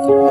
All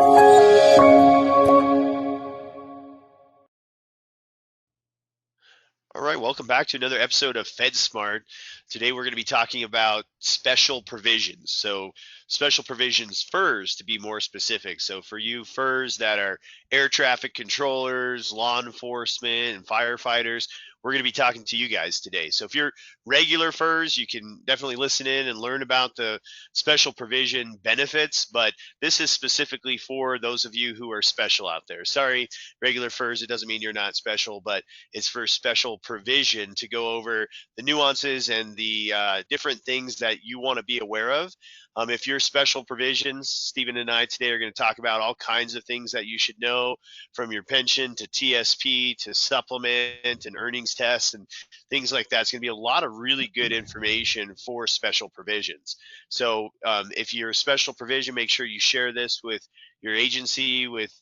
right, welcome back to another episode of FedSmart. Today we're going to be talking about special provisions. So, special provisions FERS to be more specific. So, for you FERS that are air traffic controllers, law enforcement, and firefighters, we're going to be talking to you guys today. So, if you're regular FERS, you can definitely listen in and learn about the special provision benefits, but this is specifically for those of you who are special out there. Sorry, regular FERS, it doesn't mean you're not special, but it's for special provision to go over the nuances and the different things that you want to be aware of. If you're special provisions, Stephen and I today are going to talk about all kinds of things that you should know, from your pension to TSP to supplement and earnings tests and things like that. It's going to be a lot of really good information for special provisions. So if you're a special provision, make sure you share this with your agency, with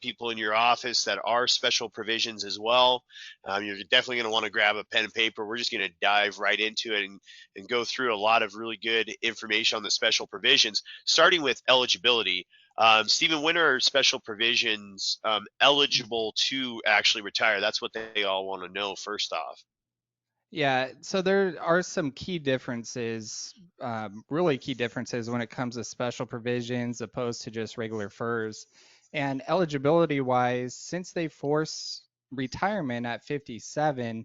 people in your office that are special provisions as well. You're definitely going to want to grab a pen and paper. We're just going to dive right into it and go through a lot of really good information on the special provisions, starting with eligibility. Stephen, when are special provisions eligible to actually retire? That's what they all want to know first off. Yeah, so there are some key differences, really key differences when it comes to special provisions opposed to just regular FERS. And eligibility wise, since they force retirement at 57,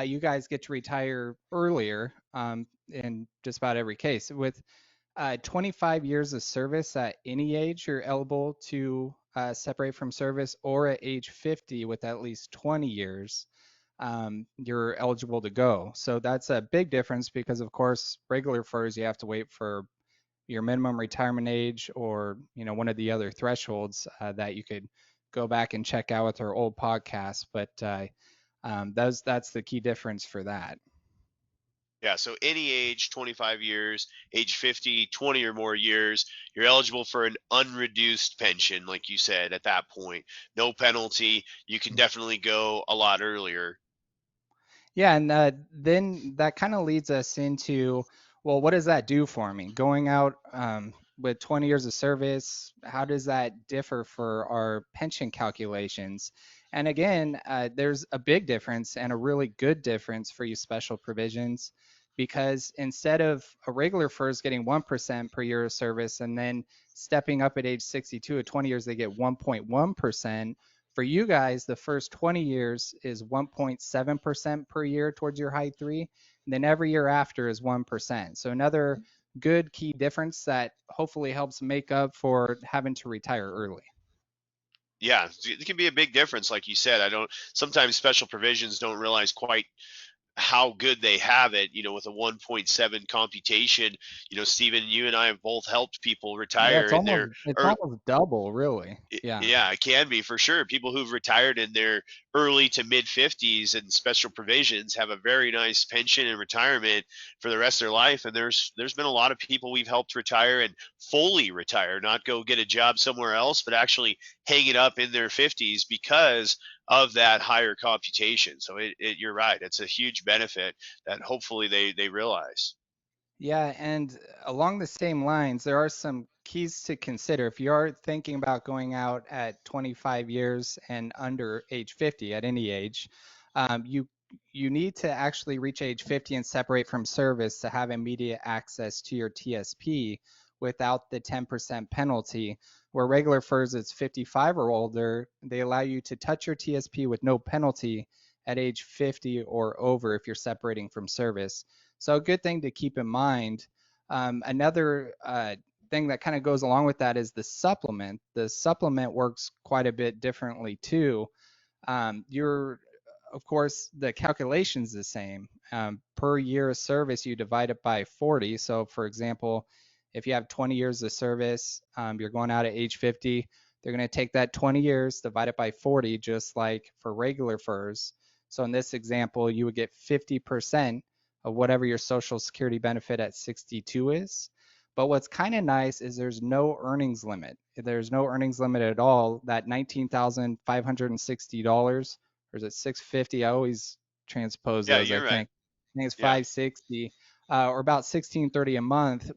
you guys get to retire earlier in just about every case. With 25 years of service at any age, you're eligible to separate from service, or at age 50 with at least 20 years you're eligible to go. So that's a big difference because, of course, regular FERS, you have to wait for your minimum retirement age or, one of the other thresholds that you could go back and check out with our old podcast. But that's the key difference for that. Yeah, so any age, 25 years, age 50, 20 or more years, you're eligible for an unreduced pension, like you said, at that point. No penalty. You can definitely go a lot earlier. Yeah, and then that kind of leads us into, well, what does that do for me? Going out with 20 years of service, how does that differ for our pension calculations? And again, there's a big difference and a really good difference for you special provisions, because instead of a regular FERS getting 1% per year of service and then stepping up at age 62 at 20 years, they get 1.1%. For you guys, the first 20 years is 1.7% per year towards your high three, and then every year after is 1%. So another good key difference that hopefully helps make up for having to retire early. Yeah, it can be a big difference, like you said. Sometimes special provisions don't realize quite how good they have it, with a 1.7 computation. Stephen, you and I have both helped people Yeah, retire it's in almost their it's early. almost double, really. Yeah. Yeah, it can be for sure. People who've retired in their early to mid 50s and special provisions have a very nice pension and retirement for the rest of their life. And there's been a lot of people we've helped retire and fully retire, not go get a job somewhere else, but actually hang it up in their 50s because of that higher computation. So you're right. It's a huge benefit that hopefully they realize. Yeah, and along the same lines, there are some keys to consider. If you are thinking about going out at 25 years and under age 50 at any age, you need to actually reach age 50 and separate from service to have immediate access to your TSP without the 10% penalty. Where regular FERS is 55 or older, they allow you to touch your TSP with no penalty at age 50 or over if you're separating from service. So a good thing to keep in mind. Another thing that kind of goes along with that is the supplement. The supplement works quite a bit differently too. Of course, the calculation's the same. Per year of service, you divide it by 40. So for example, if you have 20 years of service, you're going out at age 50, they're going to take that 20 years, divide it by 40, just like for regular FERS. So in this example, you would get 50% of whatever your Social Security benefit at 62 is. But what's kind of nice is there's no earnings limit. There's no earnings limit at all. That $19,560, or is it 650? I always transpose Yeah, those, I you're right. think. I think it's Yeah. 560, or about 1630 a month.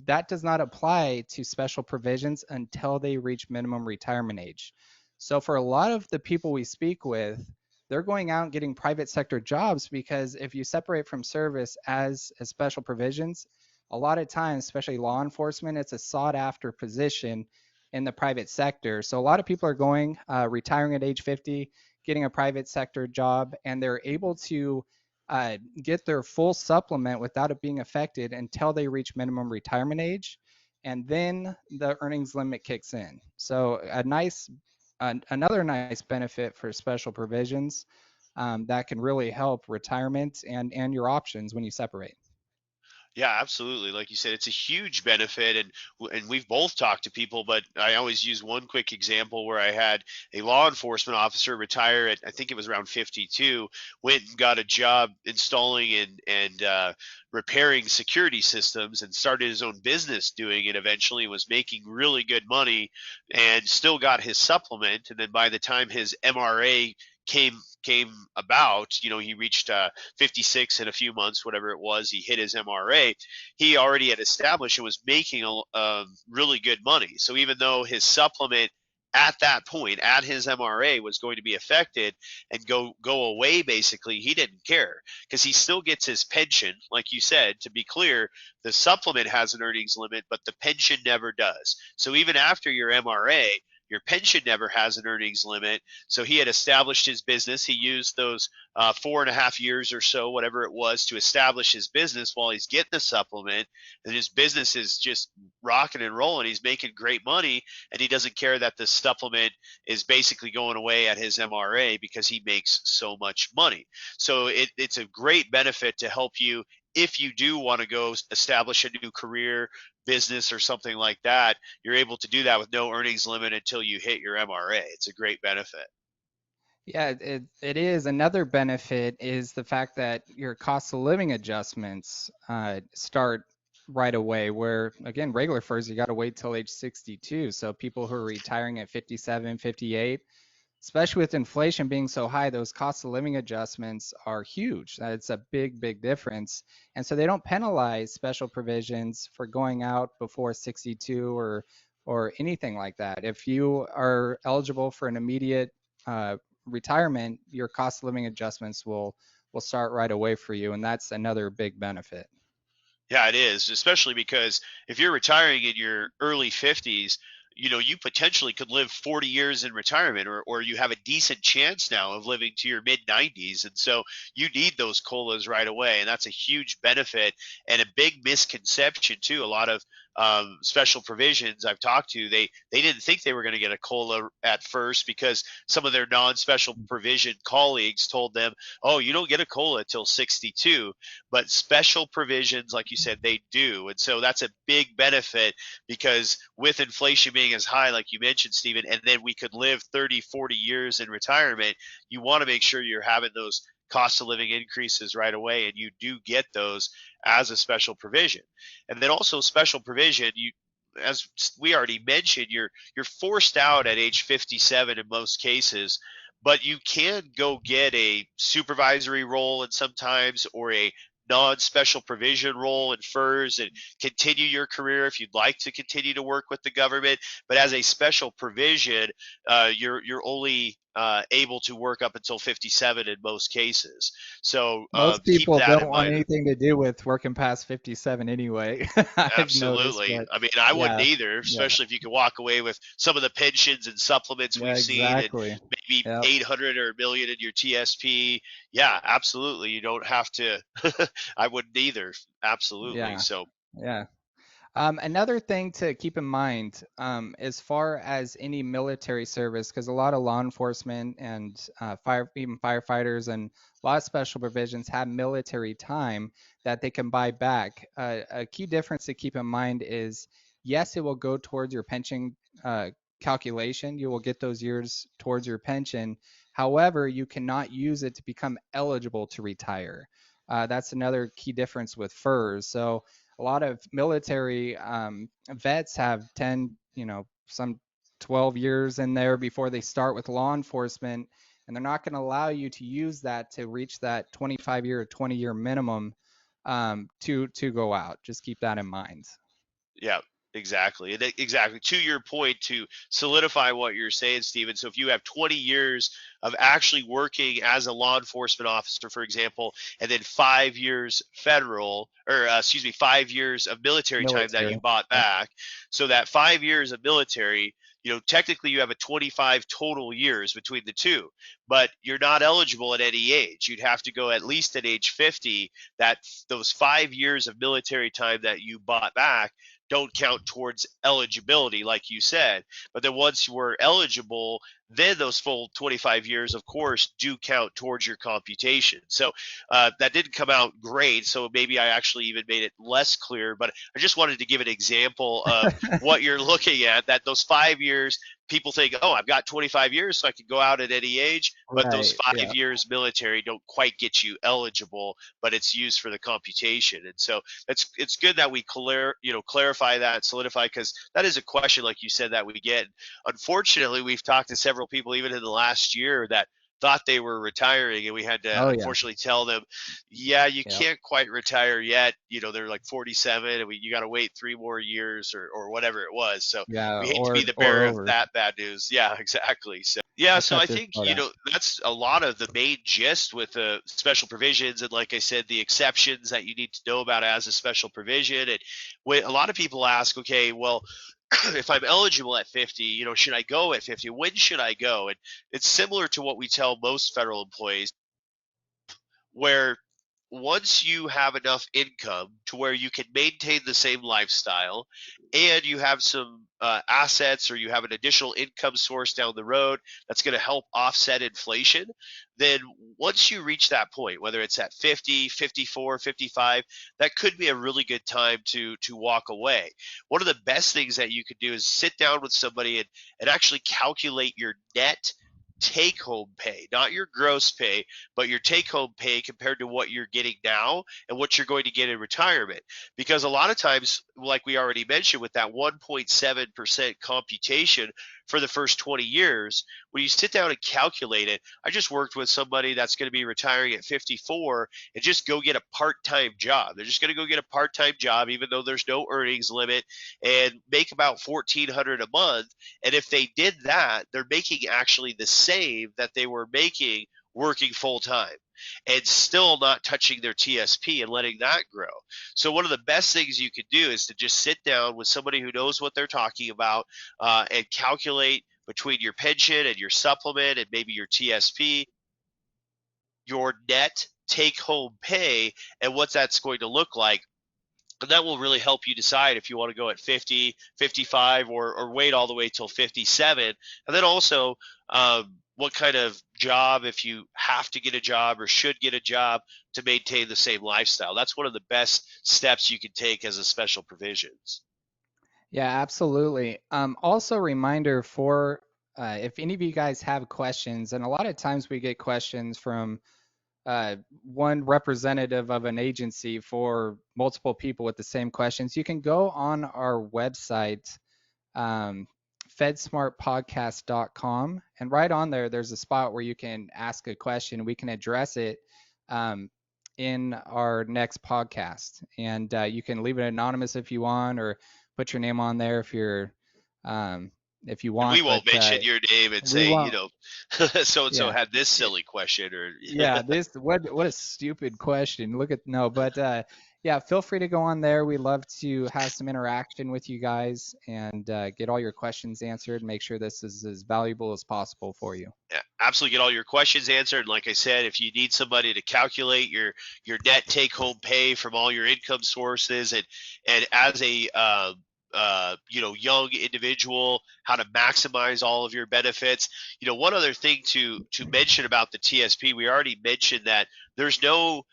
that does not apply to special provisions until they reach minimum retirement age. So for a lot of the people we speak with, they're going out and getting private sector jobs because if you separate from service as special provisions, a lot of times, especially law enforcement, it's a sought after position in the private sector. So a lot of people are going, retiring at age 50, getting a private sector job, and they're able to get their full supplement without it being affected until they reach minimum retirement age, and then the earnings limit kicks in. So another nice benefit for special provisions that can really help retirement and your options when you separate. Yeah, absolutely. Like you said, it's a huge benefit, and we've both talked to people, but I always use one quick example where I had a law enforcement officer retire at, I think it was around 52, went and got a job installing and repairing security systems, and started his own business doing it. Eventually, was making really good money, and still got his supplement. And then by the time his MRA came about, he reached 56 in a few months, whatever it was. He hit his MRA. He already had established and was making really good money. So even though his supplement at that point, at his MRA, was going to be affected and go away, basically, he didn't care because he still gets his pension. Like you said, to be clear, the supplement has an earnings limit, but the pension never does. So even after your MRA, your pension never has an earnings limit. So he had established his business. He used those 4.5 years or so, whatever it was, to establish his business while he's getting the supplement. And his business is just rocking and rolling. He's making great money, and he doesn't care that the supplement is basically going away at his MRA because he makes so much money. So it's a great benefit to help you if you do want to go establish a new career, business, or something like that. You're able to do that with no earnings limit until you hit your MRA. It's a great benefit. Yeah, it is. Another benefit is the fact that your cost of living adjustments start right away, where again, regular FERS, you got to wait till age 62. So people who are retiring at 57, 58, especially with inflation being so high, those cost of living adjustments are huge. It's a big, big difference. And so they don't penalize special provisions for going out before 62 or anything like that. If you are eligible for an immediate uh, retirement, your cost of living adjustments will start right away for you, and that's another big benefit. Yeah, it is, especially because if you're retiring in your early 50s, you potentially could live 40 years in retirement, or you have a decent chance now of living to your mid 90s. And so you need those COLAs right away. And that's a huge benefit and a big misconception, too. A lot of special provisions I've talked to, they didn't think they were going to get a COLA at first because some of their non special provision colleagues told them, oh, you don't get a COLA till 62. But special provisions, like you said, they do. And so that's a big benefit because with inflation being as high, like you mentioned, Stephen, and then we could live 30, 40 years in retirement, you want to make sure you're having those cost of living increases right away, and you do get those as a special provision. And then also special provision, as we already mentioned, you're forced out at age 57 in most cases, but you can go get a supervisory role and sometimes, or a non-special provision role in FERS, and continue your career if you'd like to continue to work with the government. But as a special provision, you're only able to work up until 57 in most cases. So Most keep people that don't in want mind. anything to do with working past 57 anyway. I've noticed, Absolutely. but I mean, I wouldn't yeah, either, yeah, especially if you could walk away with some of the pensions and supplements yeah, we've seen, and exactly. maybe Yep, 800 or a million in your TSP. Yeah, absolutely. You don't have to. I wouldn't either. Absolutely. yeah, So, yeah. Another thing to keep in mind, as far as any military service, because a lot of law enforcement and even firefighters and a lot of special provisions have military time that they can buy back. A key difference to keep in mind is, yes, it will go towards your pension calculation. You will get those years towards your pension. However, you cannot use it to become eligible to retire. That's another key difference with FERS. So a lot of military vets have 10, some 12 years in there before they start with law enforcement, and they're not going to allow you to use that to reach that 25-year or 20-year minimum to go out. Just keep that in mind. Yeah, exactly. And exactly to your point, to solidify what you're saying, Stephen. So if you have 20 years of actually working as a law enforcement officer, for example, and then 5 years federal, or excuse me, 5 years of military time that you Military. bought Yeah. back, so that 5 years of military, technically you have a 25 total years between the two, but you're not eligible at any age. You'd have to go at least at age 50. That those 5 years of military time that you bought back don't count towards eligibility, like you said. But then once we're eligible, then those full 25 years, of course, do count towards your computation. So that didn't come out great. So maybe I actually even made it less clear. But I just wanted to give an example of what you're looking at, that those 5 years, people think, oh, I've got 25 years, so I can go out at any age. But those Right. five Yeah. years military don't quite get you eligible, but it's used for the computation. And so it's good that we clarify that, solidify, because that is a question, like you said, that we get. Unfortunately, we've talked to several people even in the last year that thought they were retiring, and we had to Oh yeah. unfortunately tell them, yeah, you Yep. can't quite retire yet. They're like 47, and you got to wait 3 more years, or whatever it was. So Yeah. we hate to be the Or bearer of over. that bad news. Yeah, exactly. So yeah, I'll so cut I this think part out. that's a lot of the main gist with the special provisions, and like I said, the exceptions that you need to know about as a special provision. And when a lot of people ask, okay, well, if I'm eligible at 50, should I go at 50? When should I go? And it's similar to what we tell most federal employees, where once you have enough income to where you can maintain the same lifestyle, and you have some assets, or you have an additional income source down the road that's going to help offset inflation, then once you reach that point, whether it's at 50, 54, 55, that could be a really good time to walk away. One of the best things that you could do is sit down with somebody and actually calculate your net take home pay, not your gross pay, but your take home pay compared to what you're getting now and what you're going to get in retirement. Because a lot of times, like we already mentioned, with that 1.7% computation for the first 20 years, when you sit down and calculate it, I just worked with somebody that's going to be retiring at 54 and just go get a part time job. They're just going to go get a part time job, even though there's no earnings limit, and make about 1,400 a month. And if they did that, they're making actually the same that they were making working full time, and still not touching their TSP and letting that grow. So one of the best things you could do is to just sit down with somebody who knows what they're talking about, and calculate between your pension and your supplement and maybe your TSP, your net take home pay, and what that's going to look like. And that will really help you decide if you want to go at 50, 55, or wait all the way till 57. And then also, what kind of job, if you have to get a job or should get a job to maintain the same lifestyle. That's one of the best steps you can take as a special provisions. Yeah, absolutely. Also, reminder for if any of you guys have questions, and a lot of times we get questions from one representative of an agency for multiple people with the same questions. You can go on our website, um, fedsmartpodcast.com, and right on there, there's a spot where you can ask a question. We can address it um, in our next podcast, and you can leave it anonymous if you want, or put your name on there um, if you And we want. won't But mention your name and we say, won't. so and so Yeah. had this silly question, or Yeah, this what a stupid question. Look at no, but yeah, feel free to go on there. We love to have some interaction with you guys and get all your questions answered. Make sure this is as valuable as possible for you. yeah, absolutely get all your questions answered. And like I said, if you need somebody to calculate your net take home pay from all your income sources, and as a young individual, how to maximize all of your benefits. One other thing to mention about the TSP, we already mentioned that there's no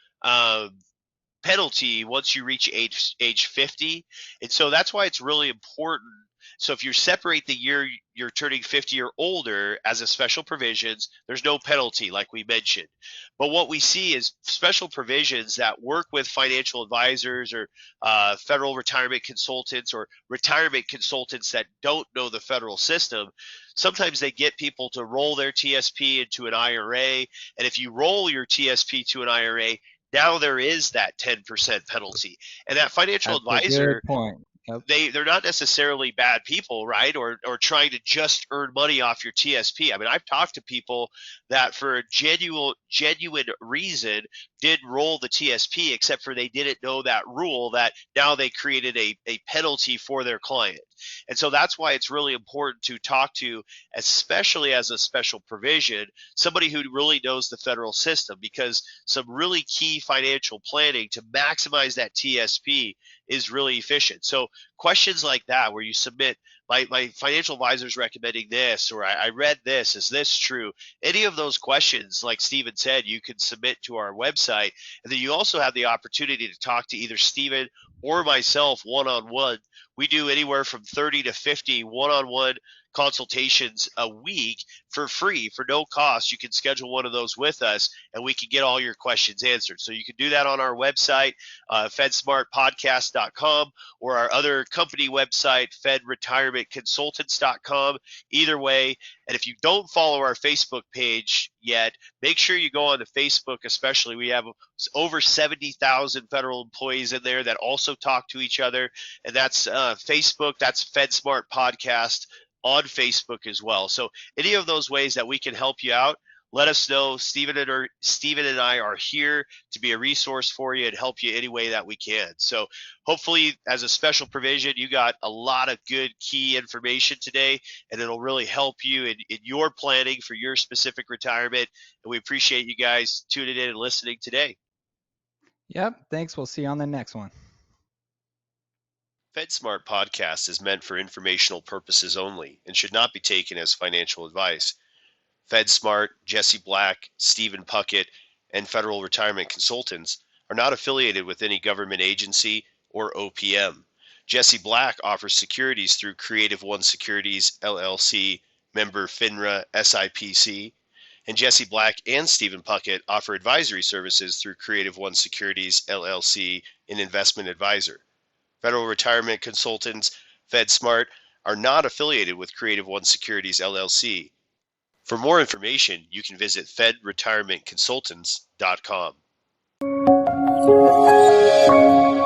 penalty once you reach age 50, and so that's why it's really important. So if you separate the year you're turning 50 or older as a special provisions, there's no penalty, like we mentioned. But what we see is special provisions that work with financial advisors, or federal retirement consultants, or retirement consultants that don't know the federal system. Sometimes they get people to roll their TSP into an IRA, and if you roll your TSP to an IRA, now there is that 10% penalty. And that financial That's a good advisor, point. Yep. they're not necessarily bad people, right? Or trying to just earn money off your TSP. I mean, I've talked to people that for a genuine reason did roll the TSP, except for they didn't know that rule that now they created a penalty for their client. And so that's why it's really important to talk to, especially as a special provision, somebody who really knows the federal system, because some really key financial planning to maximize that TSP is really efficient. So questions like that, where you submit, my financial advisor is recommending this, or I read this, is this true? Any of those questions, like Steven said, you can submit to our website. And then you also have the opportunity to talk to either Steven or myself one-on-one. We do anywhere from 30 to 50 one-on-one consultations a week for free, for no cost. You can schedule one of those with us, and we can get all your questions answered. So you can do that on our website, fedsmartpodcast.com, or our other company website, fedretirementconsultants.com. Either way. And if you don't follow our Facebook page yet, make sure you go on to Facebook, especially. We have over 70,000 federal employees in there that also talk to each other. And that's Facebook, that's FedSmart Podcast on Facebook as well. So any of those ways that we can help you out, let us know. Steven and I are here to be a resource for you and help you any way that we can. So hopefully, as a special provision, you got a lot of good key information today, and it'll really help you in your planning for your specific retirement. And we appreciate you guys tuning in and listening today. Yep. Thanks. We'll see you on the next one. FedSmart Podcast is meant for informational purposes only and should not be taken as financial advice. FedSmart, Jesse Black, Stephen Puckett, and Federal Retirement Consultants are not affiliated with any government agency or OPM. Jesse Black offers securities through Creative One Securities, LLC, member FINRA, SIPC, and Jesse Black and Stephen Puckett offer advisory services through Creative One Securities, LLC, an investment advisor. Federal Retirement Consultants, FedSmart, are not affiliated with Creative One Securities, LLC. For more information, you can visit fedretirementconsultants.com.